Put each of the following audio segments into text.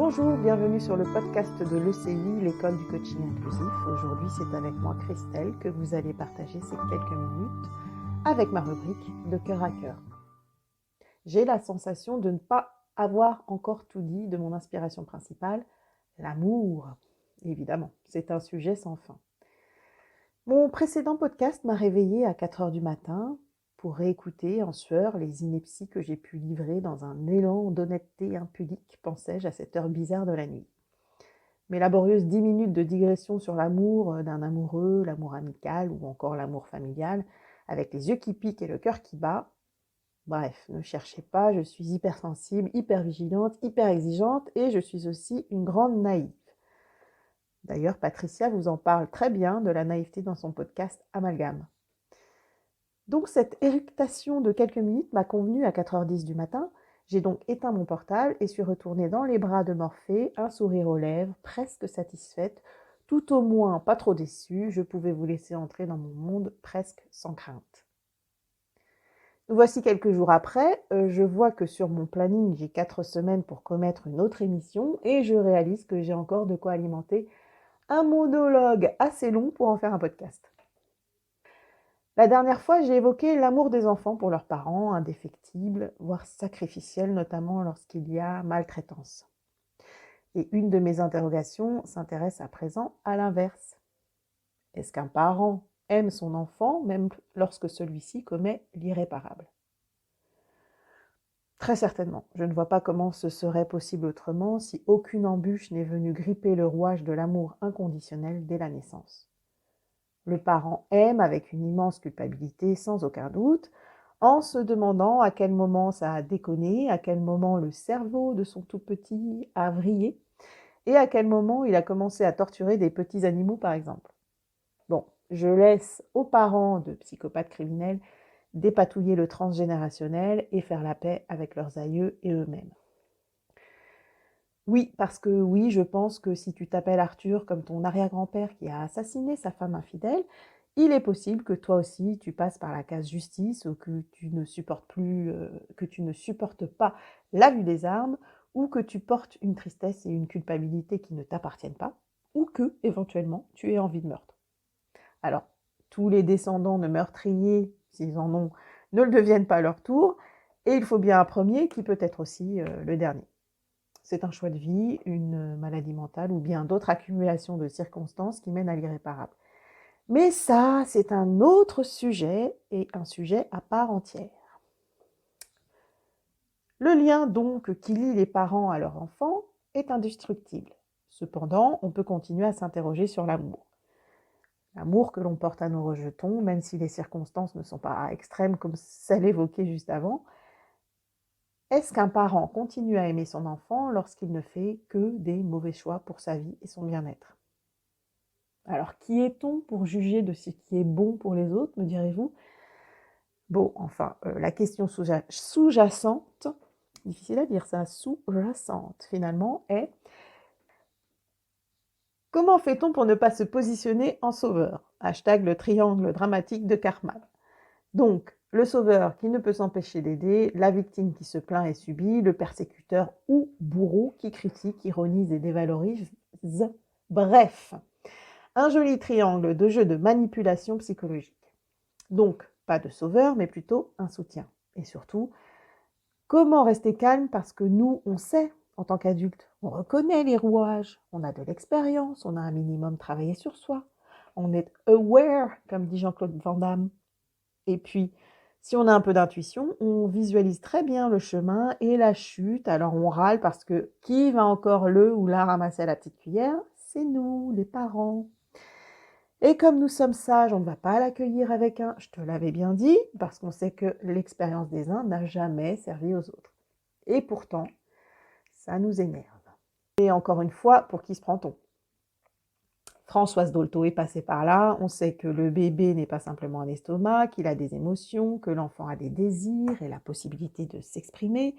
Bonjour, bienvenue sur le podcast de l'ECI, l'école du coaching inclusif. Aujourd'hui, c'est avec moi Christelle que vous allez partager ces quelques minutes avec ma rubrique de cœur à cœur. J'ai la sensation de ne pas avoir encore tout dit de mon inspiration principale, l'amour. Évidemment, c'est un sujet sans fin. Mon précédent podcast m'a réveillée à 4 heures du matin pour réécouter en sueur les inepties que j'ai pu livrer dans un élan d'honnêteté impudique, pensais-je, à cette heure bizarre de la nuit. Mes laborieuses 10 minutes de digression sur l'amour d'un amoureux, l'amour amical ou encore l'amour familial, avec les yeux qui piquent et le cœur qui bat. Bref, ne cherchez pas, je suis hypersensible, hyper vigilante, hyper exigeante et je suis aussi une grande naïve. D'ailleurs, Patricia vous en parle très bien de la naïveté dans son podcast Amalgame. Donc cette éructation de quelques minutes m'a convenu à 4h10 du matin. J'ai donc éteint mon portable et suis retournée dans les bras de Morphée, un sourire aux lèvres, presque satisfaite, tout au moins pas trop déçue, je pouvais vous laisser entrer dans mon monde presque sans crainte. Nous voici quelques jours après, je vois que sur mon planning, j'ai 4 semaines pour commettre une autre émission et je réalise que j'ai encore de quoi alimenter un monologue assez long pour en faire un podcast. La dernière fois, j'ai évoqué l'amour des enfants pour leurs parents, indéfectible, voire sacrificiel, notamment lorsqu'il y a maltraitance. Et une de mes interrogations s'intéresse à présent à l'inverse. Est-ce qu'un parent aime son enfant, même lorsque celui-ci commet l'irréparable ? Très certainement. Je ne vois pas comment ce serait possible autrement si aucune embûche n'est venue gripper le rouage de l'amour inconditionnel dès la naissance. Le parent aime avec une immense culpabilité, sans aucun doute, en se demandant à quel moment ça a déconné, à quel moment le cerveau de son tout petit a vrillé, et à quel moment il a commencé à torturer des petits animaux, par exemple. Bon, je laisse aux parents de psychopathes criminels dépatouiller le transgénérationnel et faire la paix avec leurs aïeux et eux-mêmes. Oui, parce que oui, je pense que si tu t'appelles Arthur comme ton arrière-grand-père qui a assassiné sa femme infidèle, il est possible que toi aussi tu passes par la case justice ou que tu ne supportes pas la vue des armes ou que tu portes une tristesse et une culpabilité qui ne t'appartiennent pas ou que, éventuellement, tu aies envie de meurtre. Alors, tous les descendants de meurtriers, s'ils en ont, ne le deviennent pas à leur tour et il faut bien un premier qui peut être aussi le dernier. C'est un choix de vie, une maladie mentale ou bien d'autres accumulations de circonstances qui mènent à l'irréparable. Mais ça, c'est un autre sujet et un sujet à part entière. Le lien donc qui lie les parents à leurs enfants est indestructible. Cependant, on peut continuer à s'interroger sur l'amour. L'amour que l'on porte à nos rejetons, même si les circonstances ne sont pas extrêmes comme celle évoquée juste avant. Est-ce qu'un parent continue à aimer son enfant lorsqu'il ne fait que des mauvais choix pour sa vie et son bien-être ? Alors, qui est-on pour juger de ce qui est bon pour les autres, me direz-vous ? Bon, enfin, la question sous-jacente, difficile à dire ça, sous-jacente finalement, est comment fait-on pour ne pas se positionner en sauveur ? Hashtag le triangle dramatique de Karpman. Donc, le sauveur qui ne peut s'empêcher d'aider, la victime qui se plaint et subit, le persécuteur ou bourreau qui critique, ironise et dévalorise. Bref, un joli triangle de jeu de manipulation psychologique. Donc, pas de sauveur, mais plutôt un soutien. Et surtout, comment rester calme parce que nous, on sait, en tant qu'adultes, on reconnaît les rouages, on a de l'expérience, on a un minimum travaillé sur soi, on est aware, comme dit Jean-Claude Van Damme. Et puis, si on a un peu d'intuition, on visualise très bien le chemin et la chute. Alors on râle parce que qui va encore le ou la ramasser à la petite cuillère ? C'est nous, les parents. Et comme nous sommes sages, on ne va pas l'accueillir avec un « je te l'avais bien dit » parce qu'on sait que l'expérience des uns n'a jamais servi aux autres. Et pourtant, ça nous énerve. Et encore une fois, pour qui se prend-on ? Françoise Dolto est passée par là, on sait que le bébé n'est pas simplement un estomac, qu'il a des émotions, que l'enfant a des désirs et la possibilité de s'exprimer.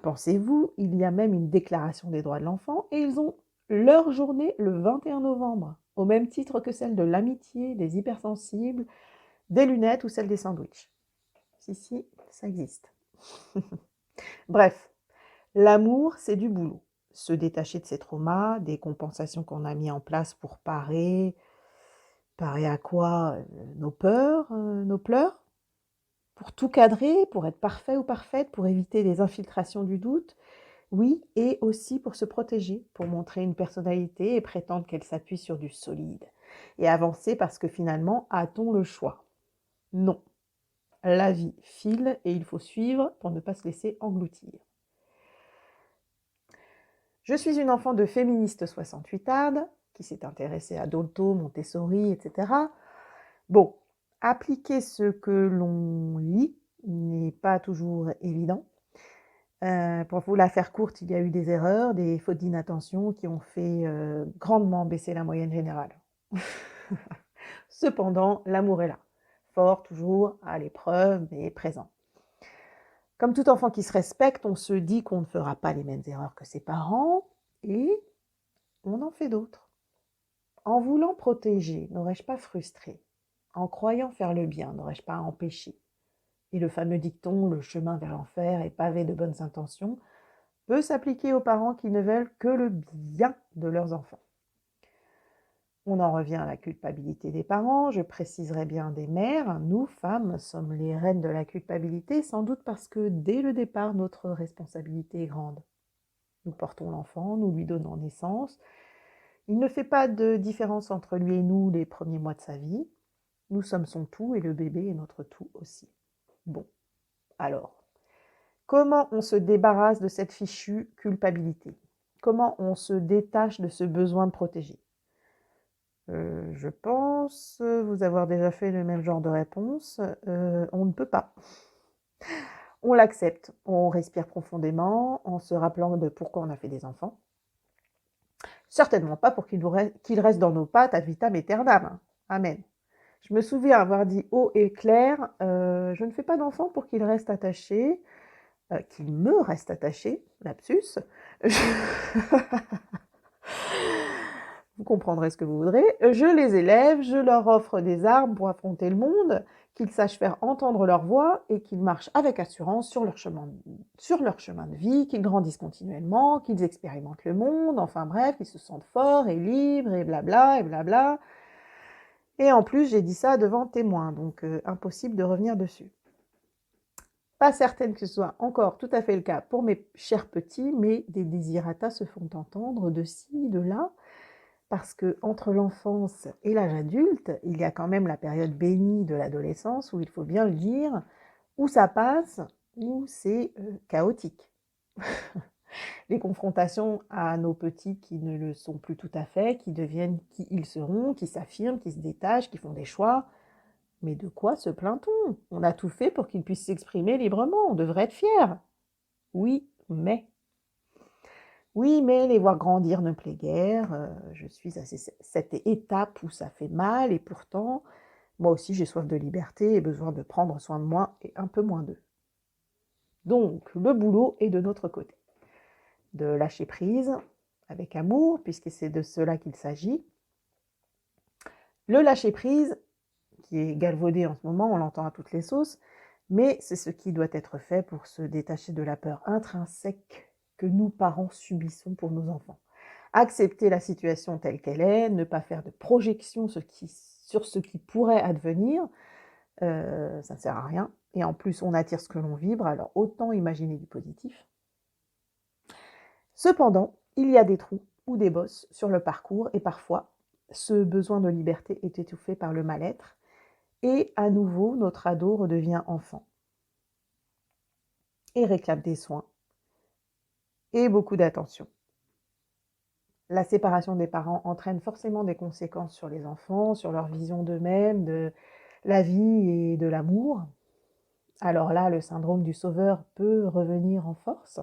Pensez-vous, il y a même une déclaration des droits de l'enfant et ils ont leur journée le 21 novembre, au même titre que celle de l'amitié, des hypersensibles, des lunettes ou celle des sandwichs. Si, ça existe. Bref, l'amour, c'est du boulot. se détacher de ces traumas, des compensations qu'on a mis en place pour parer à quoi? Nos peurs, nos pleurs? Pour tout cadrer, pour être parfait ou parfaite, pour éviter les infiltrations du doute? Oui, et aussi pour se protéger, pour montrer une personnalité et prétendre qu'elle s'appuie sur du solide. Et avancer parce que finalement, a-t-on le choix? Non. La vie file et il faut suivre pour ne pas se laisser engloutir. Je suis une enfant de féministe 68arde, qui s'est intéressée à Dolto, Montessori, etc. Bon, appliquer ce que l'on lit n'est pas toujours évident. Pour vous la faire courte, il y a eu des erreurs, des fautes d'inattention qui ont fait grandement baisser la moyenne générale. Cependant, l'amour est là, fort toujours, à l'épreuve, mais présent. Comme tout enfant qui se respecte, on se dit qu'on ne fera pas les mêmes erreurs que ses parents, et on en fait d'autres. En voulant protéger, n'aurais-je pas frustré? En croyant faire le bien, n'aurais-je pas empêché? Et le fameux dicton « le chemin vers l'enfer est pavé de bonnes intentions » peut s'appliquer aux parents qui ne veulent que le bien de leurs enfants. On en revient à la culpabilité des parents, je préciserai bien des mères. Nous, femmes, sommes les reines de la culpabilité, sans doute parce que dès le départ, notre responsabilité est grande. Nous portons l'enfant, nous lui donnons naissance. Il ne fait pas de différence entre lui et nous les premiers mois de sa vie. Nous sommes son tout et le bébé est notre tout aussi. Bon, alors, comment on se débarrasse de cette fichue culpabilité? Comment on se détache de ce besoin de protéger? Je pense vous avoir déjà fait le même genre de réponse. On ne peut pas. On l'accepte, on respire profondément en se rappelant de pourquoi on a fait des enfants. Certainement pas pour qu'ils restent dans nos pattes ad vitam aeternam. Amen. Je me souviens avoir dit haut et clair, je ne fais pas d'enfants pour qu'ils restent attachés, qu'ils me restent attachés, lapsus. Vous comprendrez ce que vous voudrez. Je les élève, je leur offre des armes pour affronter le monde, qu'ils sachent faire entendre leur voix et qu'ils marchent avec assurance sur leur chemin de vie, qu'ils grandissent continuellement, qu'ils expérimentent le monde, enfin bref, qu'ils se sentent forts et libres et blabla et blabla. Et en plus, j'ai dit ça devant témoins, donc impossible de revenir dessus. Pas certaine que ce soit encore tout à fait le cas pour mes chers petits, mais des désirata se font entendre de ci, de là, parce que entre l'enfance et l'âge adulte, il y a quand même la période bénie de l'adolescence où il faut bien le dire, où ça passe, où c'est chaotique. Les confrontations à nos petits qui ne le sont plus tout à fait, qui deviennent qui ils seront, qui s'affirment, qui se détachent, qui font des choix. Mais de quoi se plaint-on? On a tout fait pour qu'ils puissent s'exprimer librement, on devrait être fiers. Oui, mais... Oui, mais les voir grandir ne plaît guère, je suis à cette étape où ça fait mal et pourtant, moi aussi j'ai soif de liberté et besoin de prendre soin de moi et un peu moins d'eux. Donc, le boulot est de notre côté. De lâcher prise avec amour, puisque c'est de cela qu'il s'agit. Le lâcher prise, qui est galvaudé en ce moment, on l'entend à toutes les sauces, mais c'est ce qui doit être fait pour se détacher de la peur intrinsèque que nous, parents, subissons pour nos enfants. Accepter la situation telle qu'elle est, ne pas faire de projection sur ce qui pourrait advenir, ça ne sert à rien. Et en plus, on attire ce que l'on vibre, alors autant imaginer du positif. Cependant, il y a des trous ou des bosses sur le parcours et parfois, ce besoin de liberté est étouffé par le mal-être et à nouveau, notre ado redevient enfant et réclame des soins et beaucoup d'attention. La séparation des parents entraîne forcément des conséquences sur les enfants, sur leur vision d'eux-mêmes, de la vie et de l'amour. Alors là, le syndrome du sauveur peut revenir en force.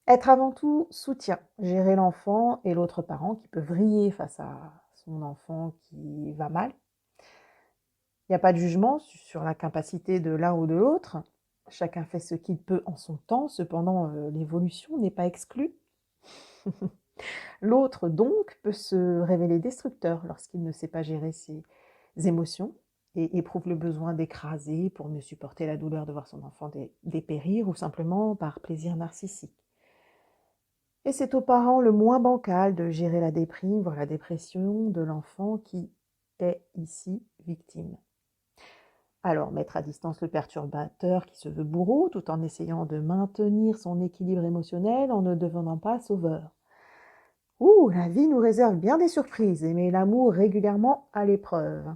Être avant tout soutien, gérer l'enfant et l'autre parent qui peut vriller face à son enfant qui va mal. Il n'y a pas de jugement sur la capacité de l'un ou de l'autre. Chacun fait ce qu'il peut en son temps, cependant l'évolution n'est pas exclue. L'autre donc peut se révéler destructeur lorsqu'il ne sait pas gérer ses émotions et éprouve le besoin d'écraser pour mieux supporter la douleur de voir son enfant dépérir ou simplement par plaisir narcissique. Et c'est aux parents le moins bancal de gérer la déprime, voire la dépression de l'enfant qui est ici victime. Alors, mettre à distance le perturbateur qui se veut bourreau, tout en essayant de maintenir son équilibre émotionnel en ne devenant pas sauveur. La vie nous réserve bien des surprises et met l'amour régulièrement à l'épreuve.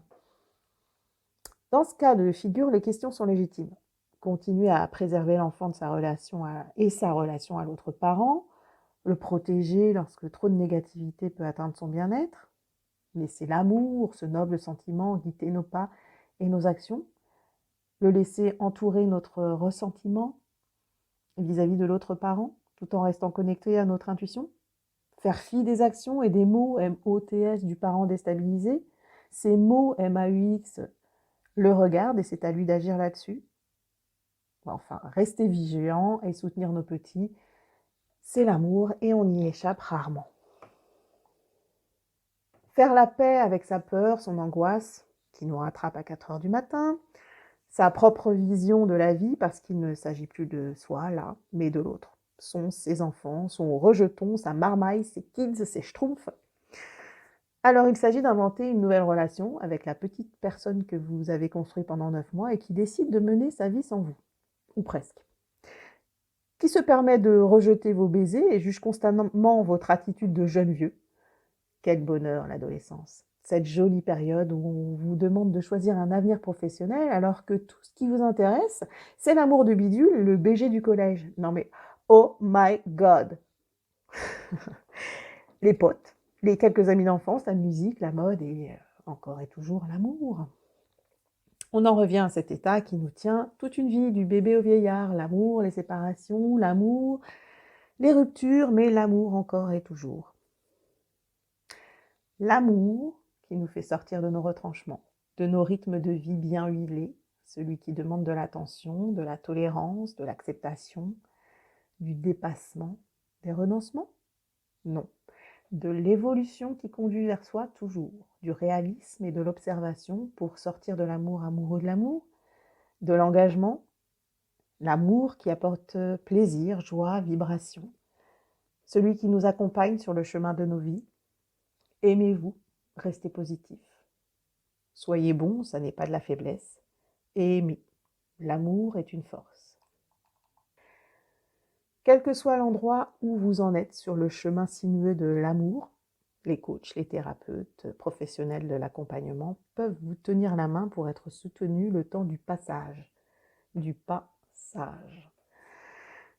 Dans ce cas de figure, les questions sont légitimes. Continuer à préserver l'enfant de sa relation à l'autre parent, le protéger lorsque trop de négativité peut atteindre son bien-être, laisser l'amour, ce noble sentiment, guider nos pas et nos actions, le laisser entourer notre ressentiment vis-à-vis de l'autre parent, tout en restant connecté à notre intuition, faire fi des actions et des mots MOTS du parent déstabilisé, ces mots MAUX le regardent et c'est à lui d'agir là-dessus. Enfin, rester vigilant et soutenir nos petits, c'est l'amour et on y échappe rarement. Faire la paix avec sa peur, son angoisse, qui nous rattrape à 4 heures du matin, sa propre vision de la vie, parce qu'il ne s'agit plus de soi, là, mais de l'autre. Ses enfants, son rejeton, sa marmaille, ses kids, ses schtroumpfs. Alors il s'agit d'inventer une nouvelle relation avec la petite personne que vous avez construite pendant 9 mois et qui décide de mener sa vie sans vous, ou presque. Qui se permet de rejeter vos baisers et juge constamment votre attitude de jeune vieux. Quel bonheur l'adolescence, cette jolie période où on vous demande de choisir un avenir professionnel alors que tout ce qui vous intéresse, c'est l'amour de bidule, le BG du collège. Non mais, oh my God. Les potes, les quelques amis d'enfance, la musique, la mode et encore et toujours l'amour. On en revient à cet état qui nous tient toute une vie, du bébé au vieillard, l'amour, les séparations, l'amour, les ruptures, mais l'amour encore et toujours. L'amour qui nous fait sortir de nos retranchements, de nos rythmes de vie bien huilés, celui qui demande de l'attention, de la tolérance, de l'acceptation, du dépassement, des renoncements? Non. De l'évolution qui conduit vers soi toujours, du réalisme et de l'observation pour sortir de l'amour amoureux de l'amour, de l'engagement, l'amour qui apporte plaisir, joie, vibration, celui qui nous accompagne sur le chemin de nos vies. Aimez-vous, restez positif. Soyez bon, ça n'est pas de la faiblesse. Et aimez, l'amour est une force. Quel que soit l'endroit où vous en êtes sur le chemin sinueux de l'amour, les coachs, les thérapeutes, professionnels de l'accompagnement peuvent vous tenir la main pour être soutenus le temps du passage. Du passage.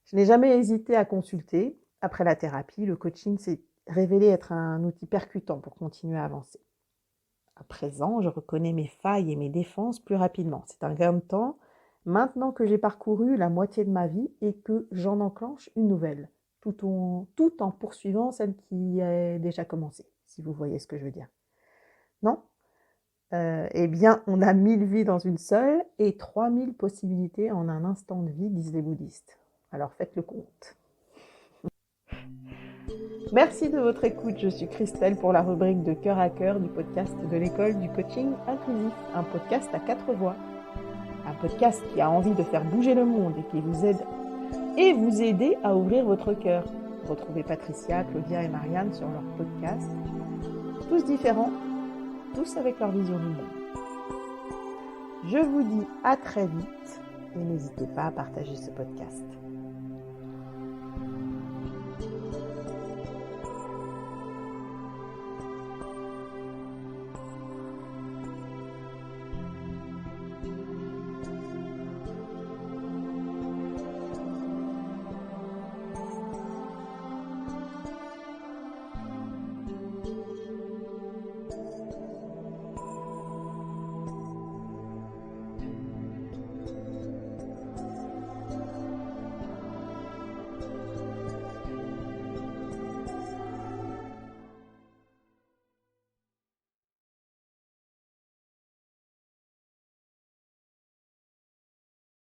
Je n'ai jamais hésité à consulter. Après la thérapie, le coaching s'est révélé être un outil percutant pour continuer à avancer. À présent, je reconnais mes failles et mes défenses plus rapidement. C'est un gain de temps. Maintenant que j'ai parcouru la moitié de ma vie et que j'en enclenche une nouvelle, tout en poursuivant celle qui a déjà commencé, si vous voyez ce que je veux dire. Non ? Eh bien, on a 1000 vies dans une seule et 3000 possibilités en un instant de vie, disent les bouddhistes. Alors faites le compte. Merci de votre écoute. Je suis Christelle pour la rubrique de Cœur à Cœur du podcast de l'école du coaching inclusif, un podcast à 4 voix. Un podcast qui a envie de faire bouger le monde et qui vous aide et vous aider à ouvrir votre cœur. Retrouvez Patricia, Claudia et Marianne sur leur podcast. Tous différents, tous avec leur vision du monde. Je vous dis à très vite et n'hésitez pas à partager ce podcast.